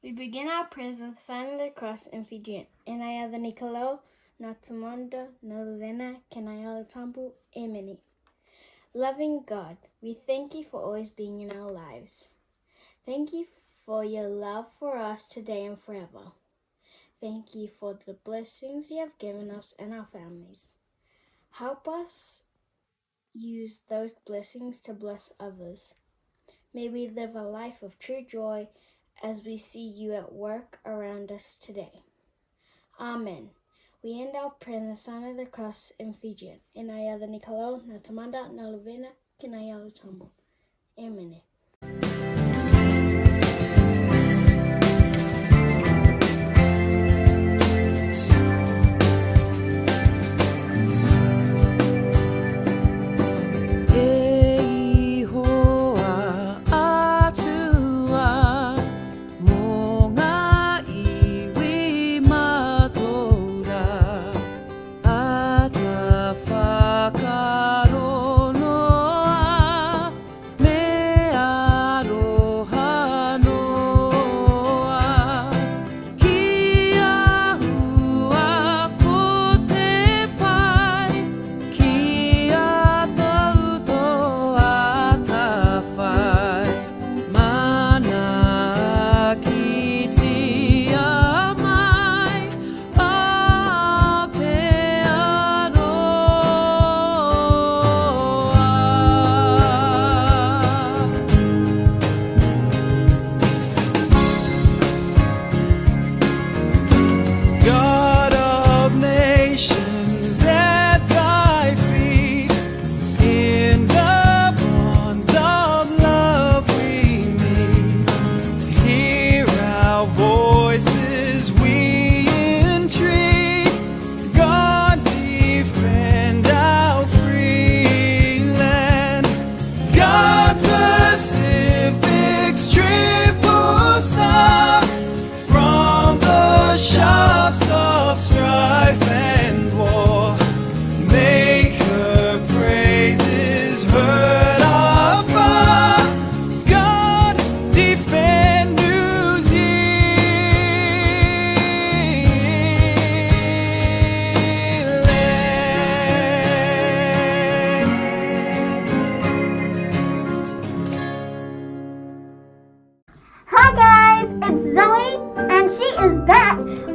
We begin our prayers with the sign of the cross in Fijian. Enaya the Nicolau, Natamanda, Naluvena, Kenaya Tampu, Emini. Loving God, we thank you for always being in our lives. Thank you for your love for us today and forever. Thank you for the blessings you have given us and our families. Help us use those blessings to bless others. May we live a life of true joy as we see you at work around us today. Amen. We end our prayer in the sign of the cross in Fijian. Enaya the Nicolau, Natamanda, Naluvena, Kenaya Tambu. Amen.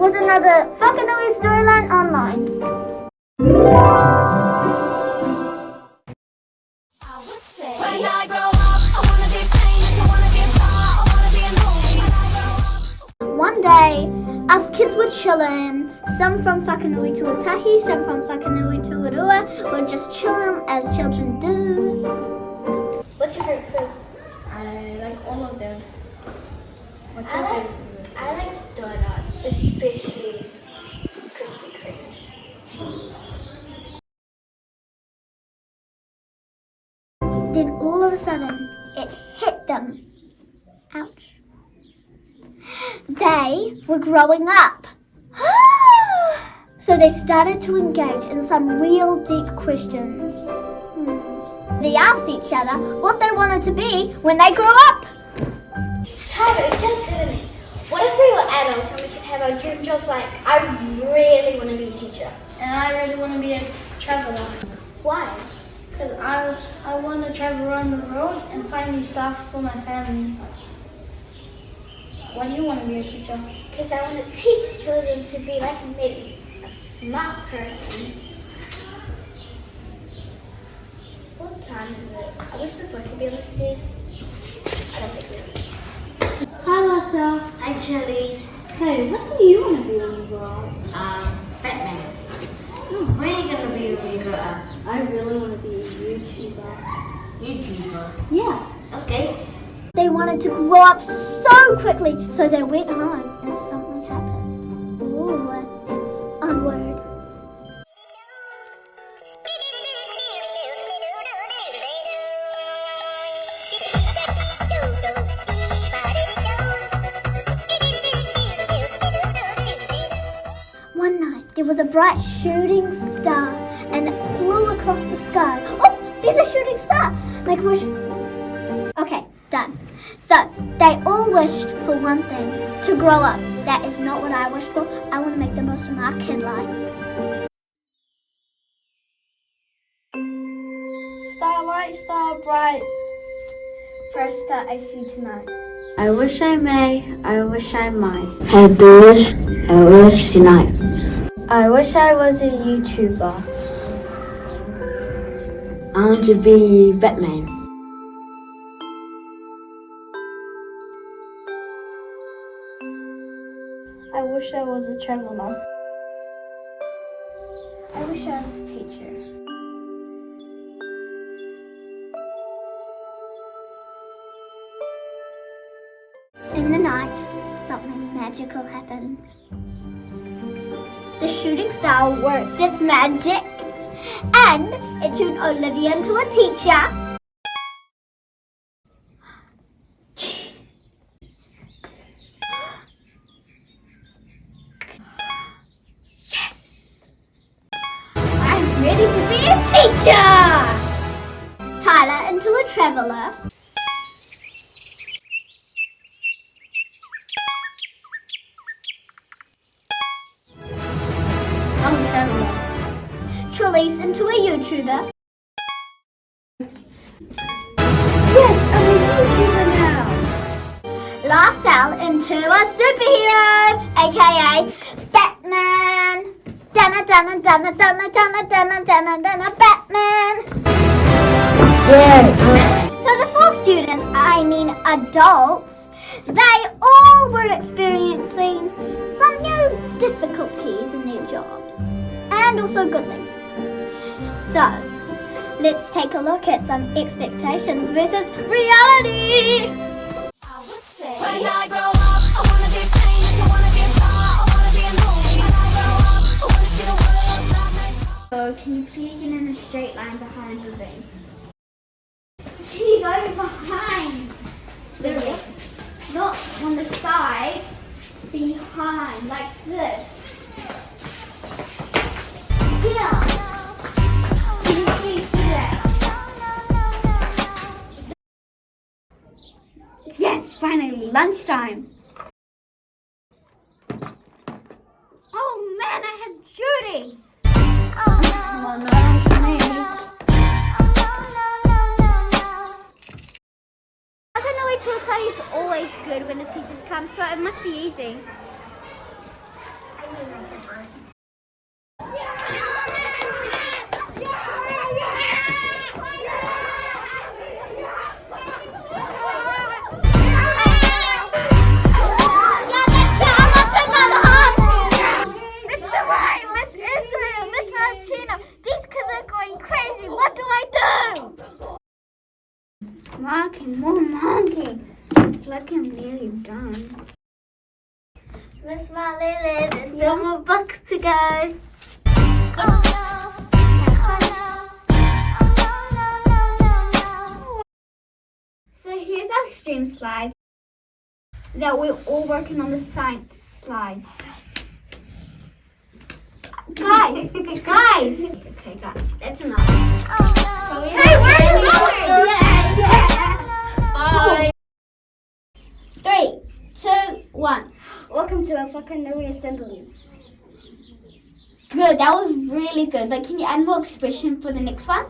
with another Whakanui Storyline Online. When I grow up, I wanna be famous, I wanna be a star, I wanna be a movie. One day, us kids were chilling, some from Whakanui Tuatahi, some from Whakanui Tuarua, were just chilling as children do. What's your favorite food? I like all of them. What's I your like- favorite food? I like donuts, especially Krispy Kremes. Then all of a sudden, it hit them. Ouch. They were growing up. So they started to engage in some real deep questions. They asked each other what they wanted to be when they grew up. Tyler, it just hit me. What if we were adults and we could have our dream jobs? Like, I really want to be a teacher. And I really want to be a traveler. Why? Because I want to travel around the world and find new stuff for my family. Why do you want to be a teacher? Because I want to teach children to be like me, a smart person. What time is it? Are we supposed to be on the stairs? I don't think we are. Hi, Lassa. Hi, Chili's. Hey, what do you want to be when you grow up? Batman. What are you going to be when you grow up? I really want to be a YouTuber. YouTuber. Yeah. Okay. They wanted to grow up so quickly, so they went home and something happened. Ooh, it's onward. One night, there was a bright shooting star, and it flew across the sky. Oh, there's a shooting star! Make a wish. Okay, Done. So, they all wished for one thing, to grow up. That is not what I wish for. I want to make the most of my kid life. Starlight, star bright. First star I see tonight. I wish I may, I wish I might. I wish tonight. I wish I was a YouTuber. I want to be Batman. I wish I was a traveler. I wish I was a teacher. In the night, something magical happened. The shooting star worked its magic, and it turned Olivia into a teacher. I'm ready to be a teacher! Tyler into a traveler. I'm a traveler. Trelise into a YouTuber. Yes, I'm a YouTuber now. Larcel into a superhero, aka Batman. Donna, Donna, Donna, Donna, Donna, Donna, Donna, Donna, Batman. So the 4 students, I mean adults, they all were experiencing some new difficulties in their jobs and also good things. So let's take a look at some expectations versus reality. I would say, when I grow up, I wanna be famous, I wanna be a star, I wanna be a movie. When I grow up, I wanna see the world, drive nice cars. So can you please get in a straight line behind the ring? Can you go behind the ring? Not on the side, behind, like this. Yeah. Can you please do that? Yes, finally, lunchtime. Oh man, I have Judy. Well, not for me. Takanui Tuatai is always good when the teachers come, so it must be easy. Mr. Ryan, Miss Israel, Miss Martina, these kids are going crazy. What do I do? Marking, more marking. Like I'm nearly done. Miss Malili, there's still more books to go. So here's our stream slides. Now we're all working on the science slide. Guys! Okay, guys, that's enough. Hey, where are you going? Bye. 3, 2, 1. Welcome to a Whakanui assembly. Good, that was really good. But can you add more expression for the next one?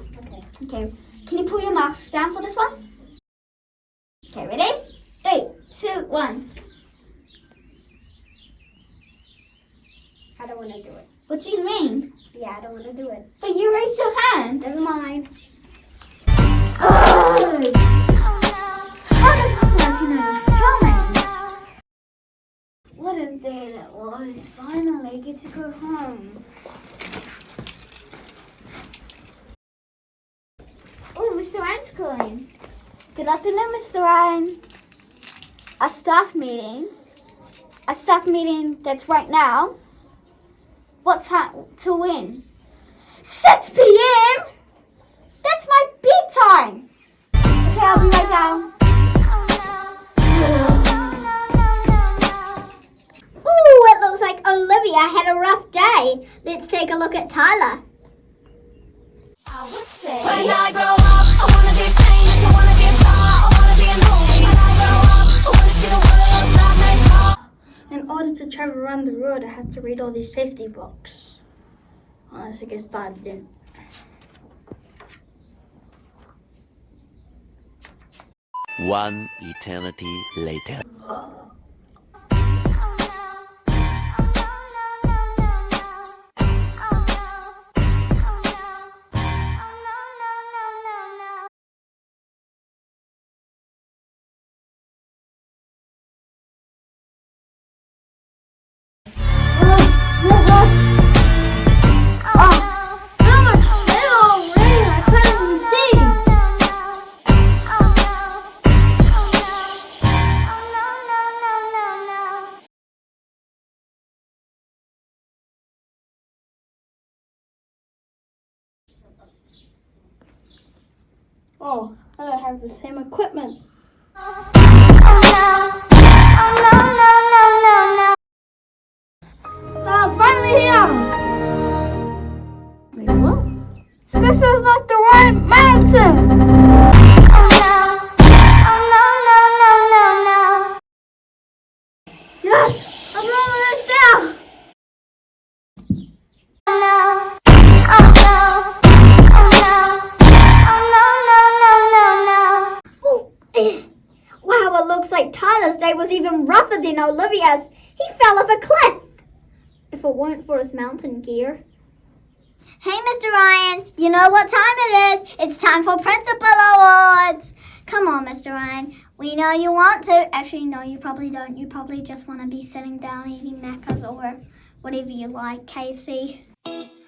Okay. Can you pull your marks down for this one? Okay, ready? 3, 2, 1. I don't want to do it. What do you mean? Yeah, I don't want to do it. But you raised your hand. Never mind. Good. How does Miss Martina filming? What a day that was. Finally, I get to go home. Oh, Mr. Ryan's calling. Good afternoon, Mr. Ryan. A staff meeting that's right now. What time to when? 6 p.m.? That's my bedtime. Okay, I'll be right down. Ooh, it looks like Olivia had a rough day. Let's take a look at Tyler. I would say, when I grow up, I wanna be famous, I wanna be a star, I wanna be a movie. order to travel around the road, I have to read all these safety books. Let's get started then. One eternity later. Oh, I don't have the same equipment. I'm finally here! Wait, what? This is not the right mountain! Yes! I'm rolling this down! Wow, it looks like Tyler's day was even rougher than Olivia's. He fell off a cliff. If it weren't for his mountain gear. Hey, Mr. Ryan, you know what time it is. It's time for Principal Awards. Come on, Mr. Ryan. We know you want to. Actually, no, you probably don't. You probably just want to be sitting down eating Macca's or whatever you like, KFC.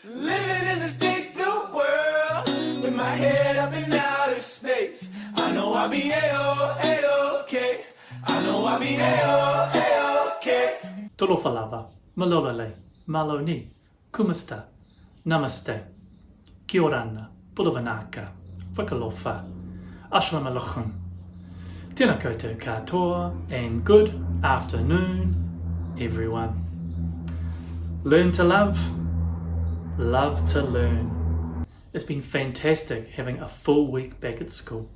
Living in this big blue world with my head up in outer space. I know I'll be A-O-A-OK. I know I'll be A-O-A-OK. Tolofalava, malolale, maloni, kumasta, namaste, kiorana, pulavanaka, whakalofa, ashramalachum. Tēnā koutou katoa and good afternoon, everyone. Learn to love, love to learn. It's been fantastic having a full week back at school.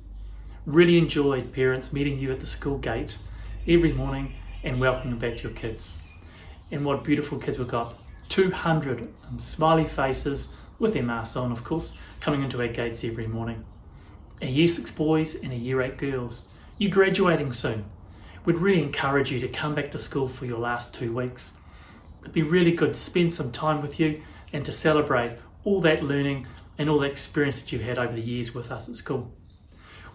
Really enjoyed parents meeting you at the school gate every morning and welcoming back your kids. And what beautiful kids we've got. 200 smiley faces with their masks on, of course, coming into our gates every morning. A Year 6 boys and a Year 8 girls. You're graduating soon. We'd really encourage you to come back to school for your last 2 weeks. It'd be really good to spend some time with you and to celebrate all that learning and all that experience that you had over the years with us at school.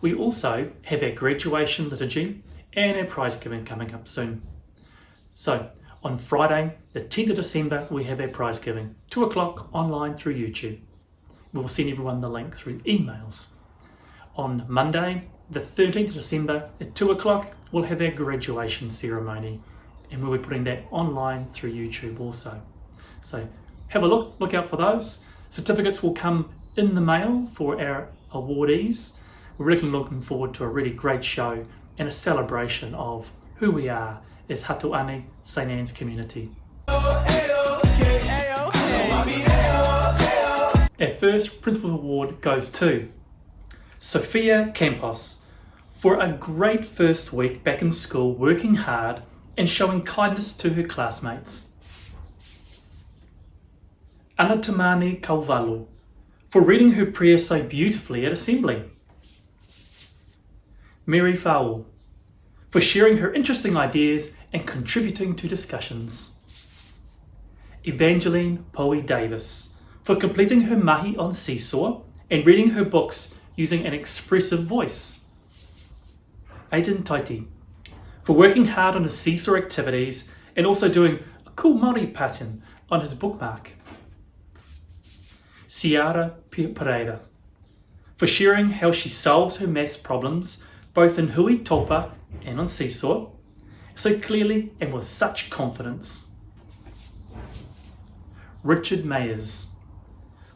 We also have our graduation liturgy and our prize giving coming up soon. So on Friday, the 10th of December, we have our prize giving, 2 o'clock online through YouTube. We'll send everyone the link through emails. On Monday, the 13th of December at 2 o'clock, we'll have our graduation ceremony and we'll be putting that online through YouTube also. So have a look out for those. Certificates will come in the mail for our awardees. We're really looking forward to a really great show and a celebration of who we are as Hatuane St. Anne's community. Our first Principal's Award goes to Sophia Campos for a great first week back in school, working hard and showing kindness to her classmates. Anatamani Kalvalu for reading her prayer so beautifully at assembly. Mary Fowle for sharing her interesting ideas and contributing to discussions. Evangeline Poe Davis for completing her mahi on Seesaw and reading her books using an expressive voice. Aidan Taiti for working hard on his Seesaw activities and also doing a cool Māori pattern on his bookmark. Ciara Pereira for sharing how she solves her maths problems both in Hui Topa and on Seesaw, so clearly and with such confidence. Richard Mayers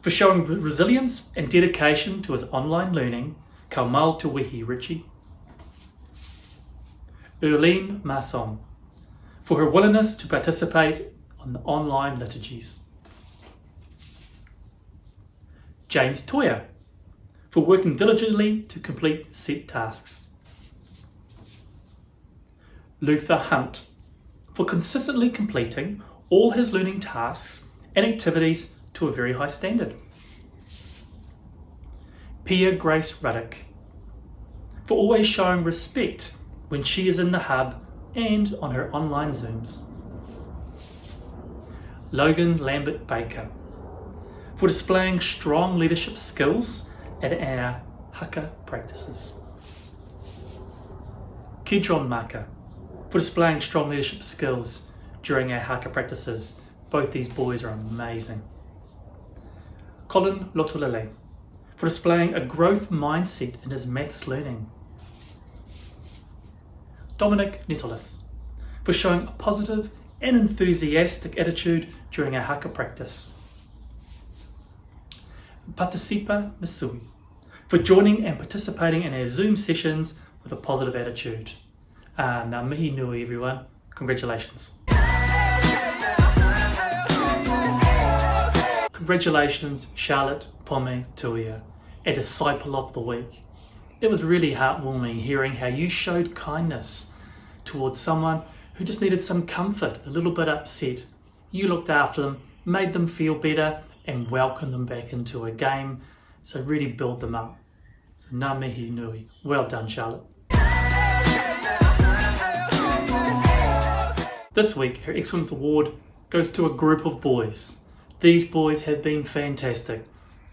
for showing resilience and dedication to his online learning. Kaumau te wihi, Richie. Erlene Masson for her willingness to participate on the online liturgies. James Toya for working diligently to complete set tasks. Luther Hunt for consistently completing all his learning tasks and activities to a very high standard. Pia Grace Ruddock, for always showing respect when she is in the hub and on her online Zooms. Logan Lambert Baker, for displaying strong leadership skills at our haka practices. Kidron Maka, for displaying strong leadership skills during our haka practices. Both these boys are amazing. Colin Lotulele, for displaying a growth mindset in his maths learning. Dominic Netolis, for showing a positive and enthusiastic attitude during our haka practice. Patasipa Misui, for joining and participating in our Zoom sessions with a positive attitude. Ngā mihi nui, everyone. Congratulations. Congratulations, Charlotte Pome Tuia, a Disciple of the Week. It was really heartwarming hearing how you showed kindness towards someone who just needed some comfort, a little bit upset. You looked after them, made them feel better, and welcomed them back into a game. So really build them up. So ngā mihi nui. Well done, Charlotte. This week, her Excellence Award goes to a group of boys. These boys have been fantastic.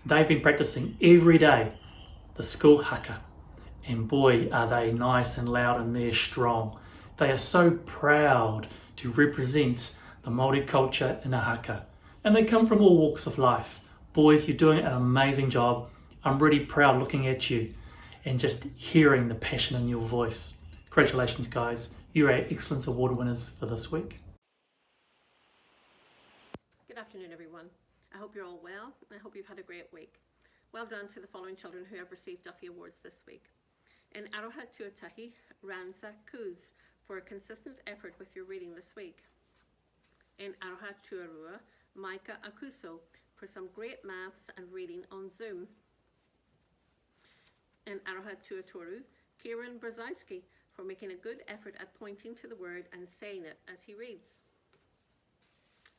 They've been practicing every day the school haka. And boy, are they nice and loud and they're strong. They are so proud to represent the Māori culture in a haka. And they come from all walks of life. Boys, you're doing an amazing job. I'm really proud looking at you and just hearing the passion in your voice. Congratulations, guys. You're our Excellence Award winners for this week. Good afternoon, everyone. I hope you're all well, and I hope you've had a great week. Well done to the following children who have received Duffy Awards this week. In Aroha Tuatahi, Ransa Kuz, for a consistent effort with your reading this week. In Aroha Tuarua, Micah Akuso, for some great maths and reading on Zoom. In Aroha Tuatoru, Kieran Brzezowski, for making a good effort at pointing to the word and saying it as he reads.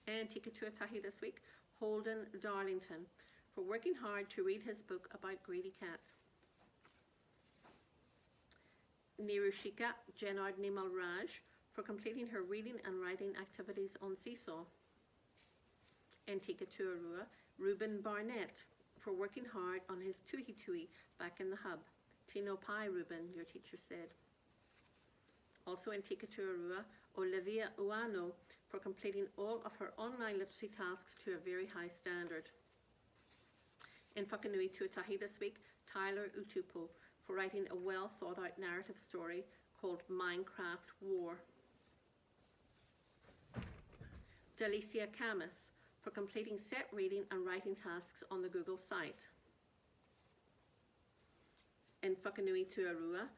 And Tika Tuatahi this week, Holden Darlington, for working hard to read his book about Greedy Cat. Nirushika Jenard Nimal Raj, for completing her reading and writing activities on Seesaw. And Tika Tuarua, Ruben Barnett, for working hard on his Tuhi Tui back in the hub. Tino Pai, Ruben, your teacher said. Also in Tika Tuarua, Olivia Uano, for completing all of her online literacy tasks to a very high standard. In Whakanui Tuatahi this week, Tyler Utupo, for writing a well thought out narrative story called Minecraft War. Delicia Camus, for completing set reading and writing tasks on the Google site. In Whakanui Tuarua,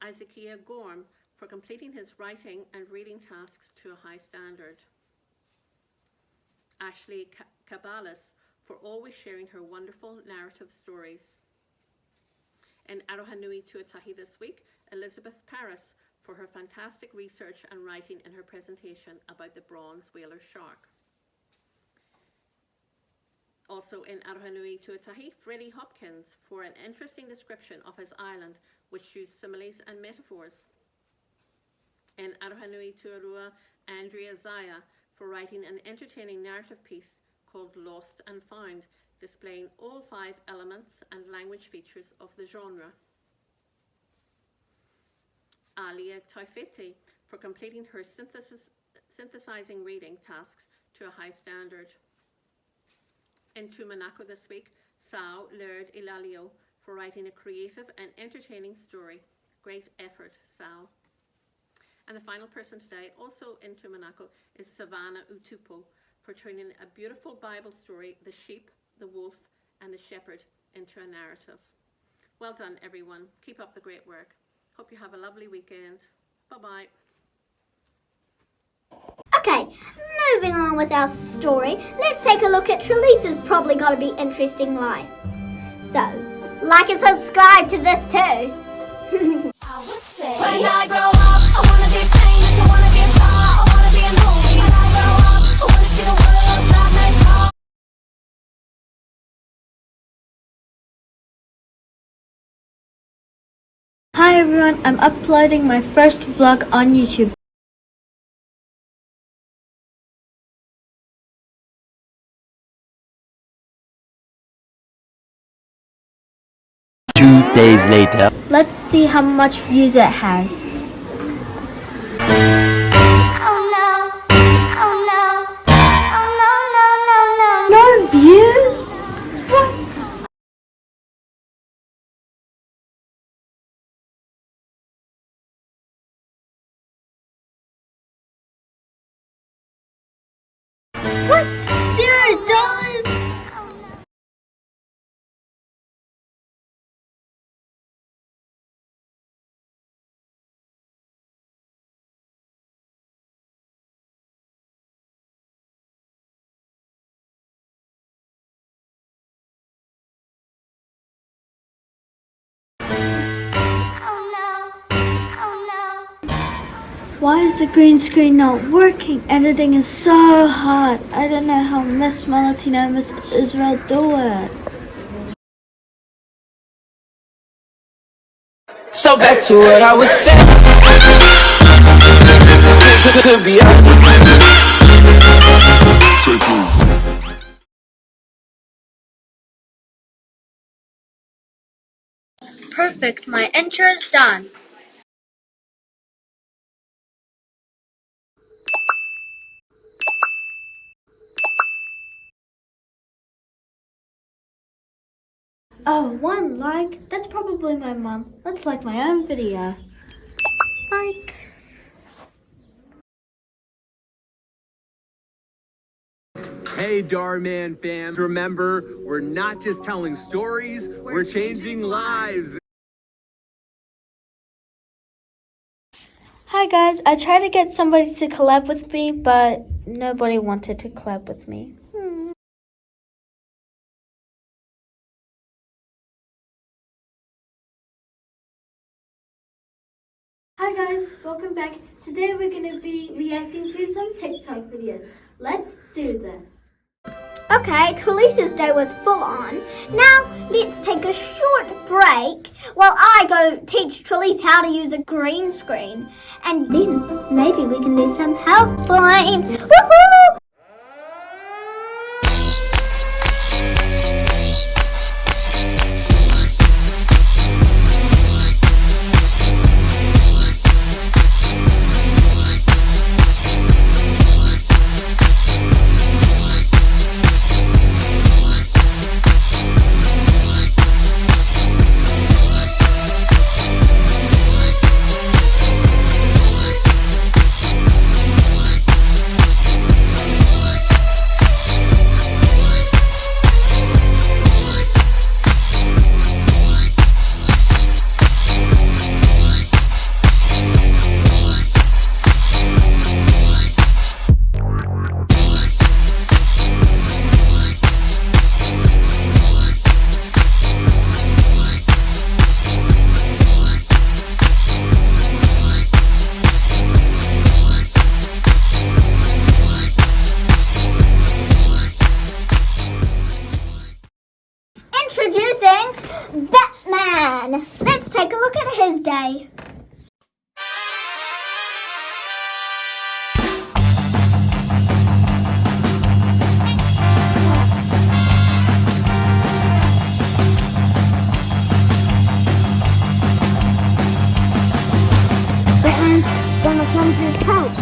Isakia Gorm, for completing his writing and reading tasks to a high standard. Ashley Cabalas, for always sharing her wonderful narrative stories. In Aroha Nui Tuatahi this week, Elizabeth Paris, for her fantastic research and writing in her presentation about the bronze whaler shark. Also in Aroha Nui Tuatahi, Freddie Hopkins, for an interesting description of his island, which used similes and metaphors. In Aroha Nui Tuarua, Andrea Zaya, for writing an entertaining narrative piece called Lost and Found, displaying all 5 elements and language features of the genre. Alia Taifete, for completing her synthesizing reading tasks to a high standard. In Tumanako this week, Sao Laird Ilalio, for writing a creative and entertaining story. Great effort, Sao. And the final person today, also in Tumanako, is Savannah Utupo, for turning a beautiful Bible story, The Sheep, the Wolf, and the Shepherd, into a narrative. Well done, everyone. Keep up the great work. Hope you have a lovely weekend. Bye-bye. Okay, moving on with our story, let's take a look at Trelisa's probably got to be interesting line. So, like and subscribe to this too. I would say when I grow up, I wanna be famous, I wanna be a star, I wanna be a everyone, I'm uploading my first vlog on YouTube. Two days later. Let's see how much views it has. Oh no. Oh no. Oh no, no, no, no. No views? What? What? $0? Why is the green screen not working? Editing is so hard. I don't know how Miss Malatina and Miss Israel do it. So back to what I was saying. Could be Perfect, my intro is done. Oh, 1 like? That's probably my mom. Let's like my own video. Like. Hey Darman fam, remember, we're not just telling stories, we're changing lives. Hi guys, I tried to get somebody to collab with me, but nobody wanted to collab with me. Hi guys, welcome back. Today we're going to be reacting to some TikTok videos. Let's do this. Okay, Trelisa's day was full on. Now, let's take a short break while I go teach Trelise how to use a green screen. And then maybe we can do some house blinds. Woohoo! Introducing Batman. Let's take a look at his day. Batman's gonna come to his house.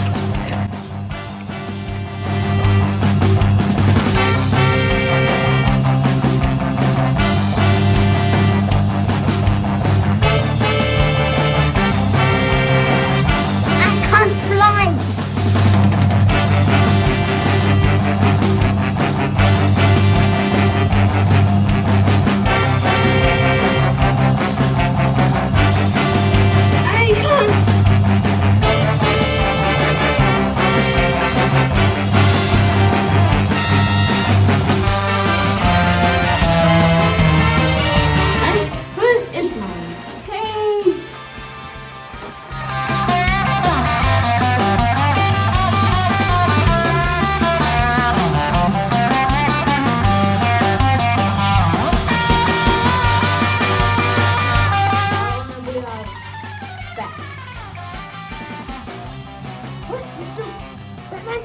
Jasmine?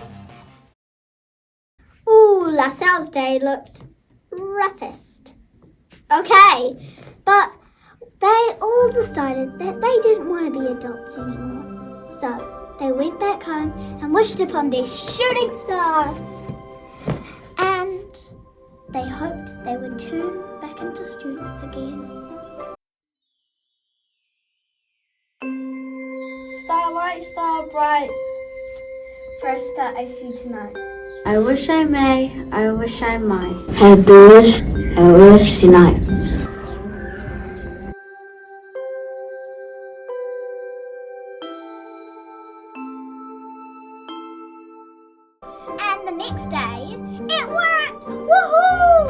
Ooh, LaSalle's day looked roughest. Okay, but they all decided that they didn't want to be adults anymore. So they went back home and wished upon their shooting star. And they hoped they would turn back into students again. Starlight, star bright. First that I see tonight. I wish I may, I wish I might. I wish tonight. And the next day, it worked! Woohoo!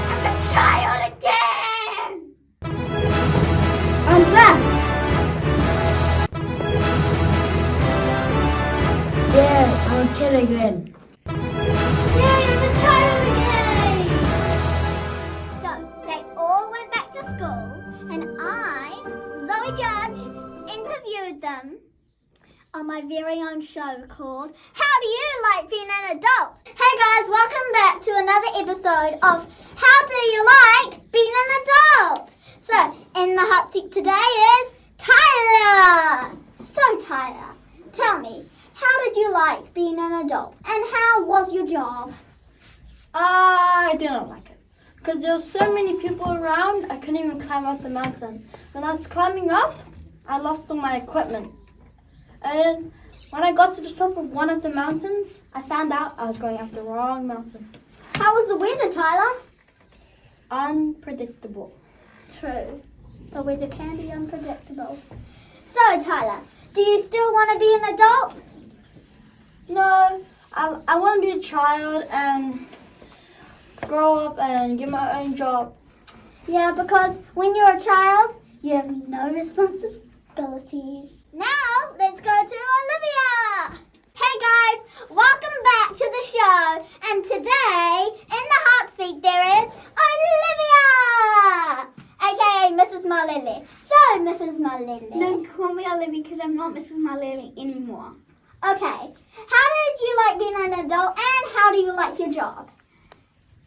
I'm a child again! I'm back! Yeah, I'm a kid again. Yay, I'm a child again! So, they all went back to school, and I, Zoe Judge, interviewed them on my very own show called How Do You Like Being an Adult? Hey guys, welcome back to another episode of How Do You Like Being an Adult? So, in the hot seat today is Tyler! So Tyler, tell me, how did you like being an adult? And how was your job? I didn't like it. Because there were so many people around, I couldn't even climb up the mountain. When I was climbing up, I lost all my equipment. And when I got to the top of one of the mountains, I found out I was going up the wrong mountain. How was the weather, Tyler? Unpredictable. True. The weather can be unpredictable. So, Tyler, do you still want to be an adult? No, I want to be a child and grow up and get my own job. Yeah, because when you're a child, you have no responsibilities. Now, let's go to Olivia. Hey guys, welcome back to the show. And today, in the hot seat, there is Olivia, aka Mrs. Malele. So, Mrs. Malele. Don't call me Olivia because I'm not Mrs. Malele anymore. Okay, how did you like being an adult and how do you like your job?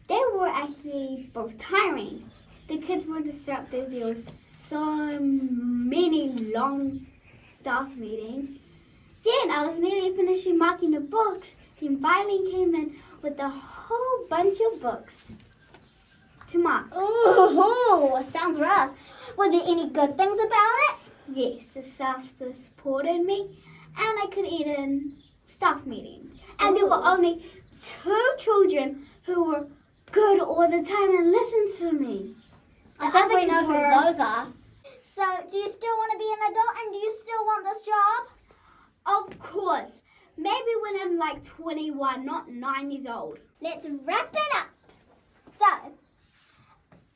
They were actually both tiring. The kids were disruptive. There were so many long staff meetings. Then I was nearly finishing marking the books. Then Violet came in with a whole bunch of books to mark. Oh, sounds rough. Were there any good things about it? Yes, the staff supported me and I could eat in staff meetings. And there were only 2 children who were good all the time and listened to me. I think we know who those are. So, do you still want to be an adult and do you still want this job? Of course. Maybe when I'm like 21, not 9 years old. Let's wrap it up. So,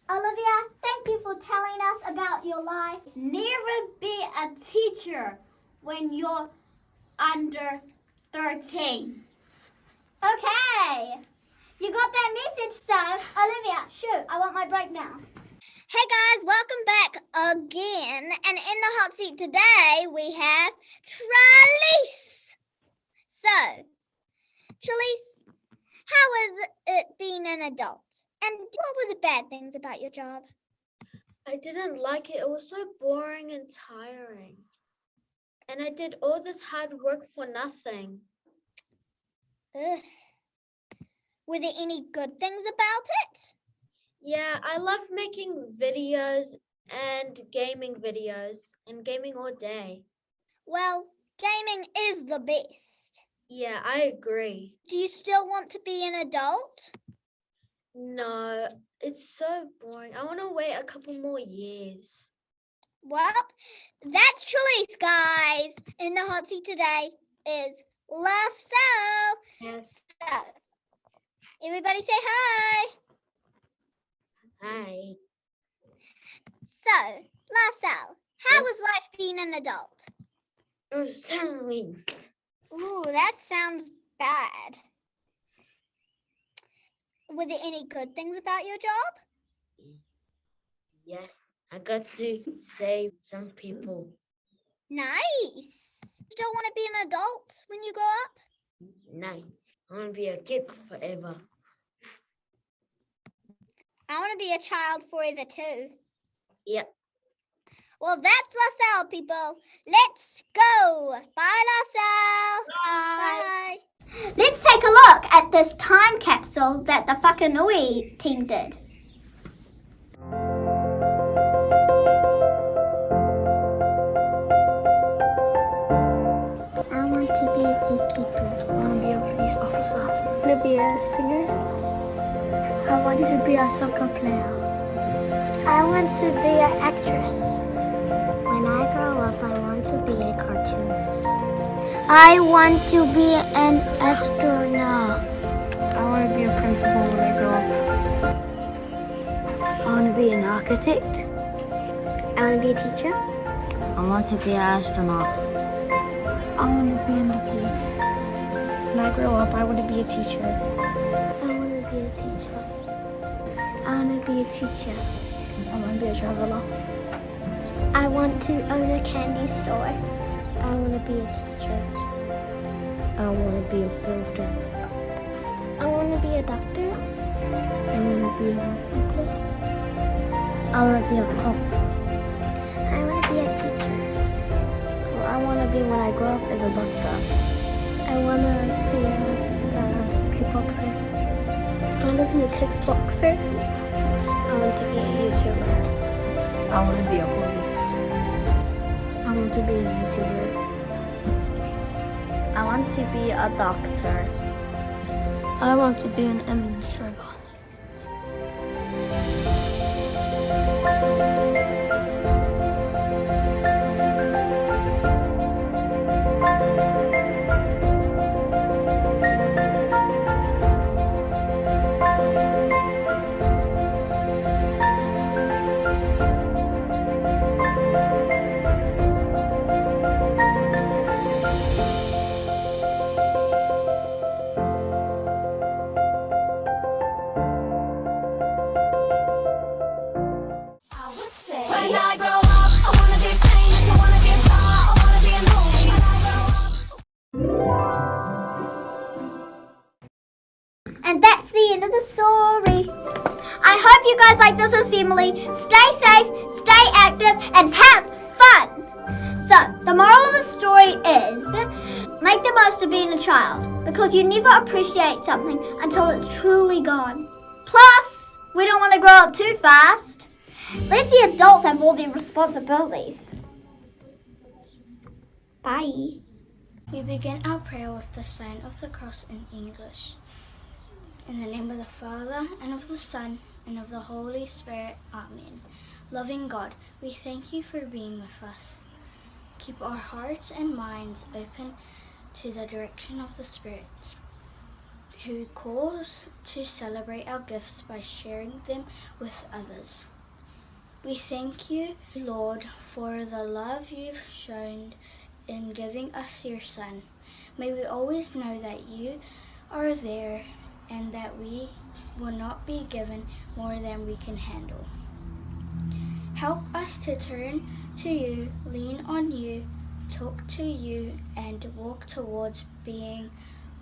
Olivia, thank you for telling us about your life. Never be a teacher when you're under 13. Okay. You got that message, so Olivia, shoot, I want my break now. Hey guys, welcome back again. And in the hot seat today, we have Trelise. So, Trelise, how was it being an adult? And what were the bad things about your job? I didn't like it. It was so boring and tiring. And I did all this hard work for nothing. Ugh. Were there any good things about it? Yeah, I love making videos and gaming all day. Well, gaming is the best. Yeah, I agree. Do you still want to be an adult? No, it's so boring. I want to wait a couple more years. Well, that's Trelise, guys. In the hot seat today is LaSalle. Yes. So, everybody say hi. Hi. So, LaSalle, how was life being an adult? It was tiring. Ooh, that sounds bad. Were there any good things about your job? Yes, I got to save some people. Nice. you grow up? No, I want to be a kid forever. I want to be a child forever too. Yep. Well, that's LaSalle, people. Let's go. Bye, LaSalle. Bye. Let's take a look at this time capsule that the Whakanui team did. I want to be a zookeeper. I want to be a police officer. I want to be a singer. I want to be a soccer player. I want to be an actress. When I grow up, I want to be a cartoonist. I want to be an astronaut. I want to be a principal when I grow up. I want to be an architect. I want to be a teacher. I want to be an astronaut. I want to be in the police. When I grow up, I want to be a teacher. I want to be a teacher. I want to be a teacher. I want to be a traveler. I want to own a candy store. I want to be a teacher. I want to be a builder. I want to be a doctor. I want to be a hospital. I want to be a cop. I want to be a teacher. What I want to be when I grow up is a doctor. I want to be a kickboxer. I want to be a kickboxer. I want to be a YouTuber. I want to be a police. I want to be a YouTuber. I want to be a doctor. I want to be an administrator. When I grow up, I wanna be famous, I wanna be a star, I wanna be in movies. When I grow up. And that's the end of the story. I hope you guys like this assembly. Stay safe, stay active, and have fun. So, the moral of the story is, make the most of being a child, because you never appreciate something until it's truly gone. Plus, we don't want to grow up too fast. Let the adults have all the responsibilities. Bye. We begin our prayer with the sign of the cross in English. In the name of the Father, and of the Son, and of the Holy Spirit. Amen. Loving God, we thank you for being with us. Keep our hearts and minds open to the direction of the Spirit, who calls to celebrate our gifts by sharing them with others. We thank you, Lord, for the love you've shown in giving us your Son. May we always know that you are there and that we will not be given more than we can handle. Help us to turn to you, lean on you, talk to you, and walk towards being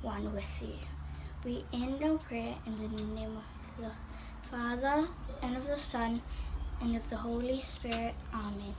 one with you. We end our prayer in the name of the Father, and of the Son, and of the Holy Spirit. Amen.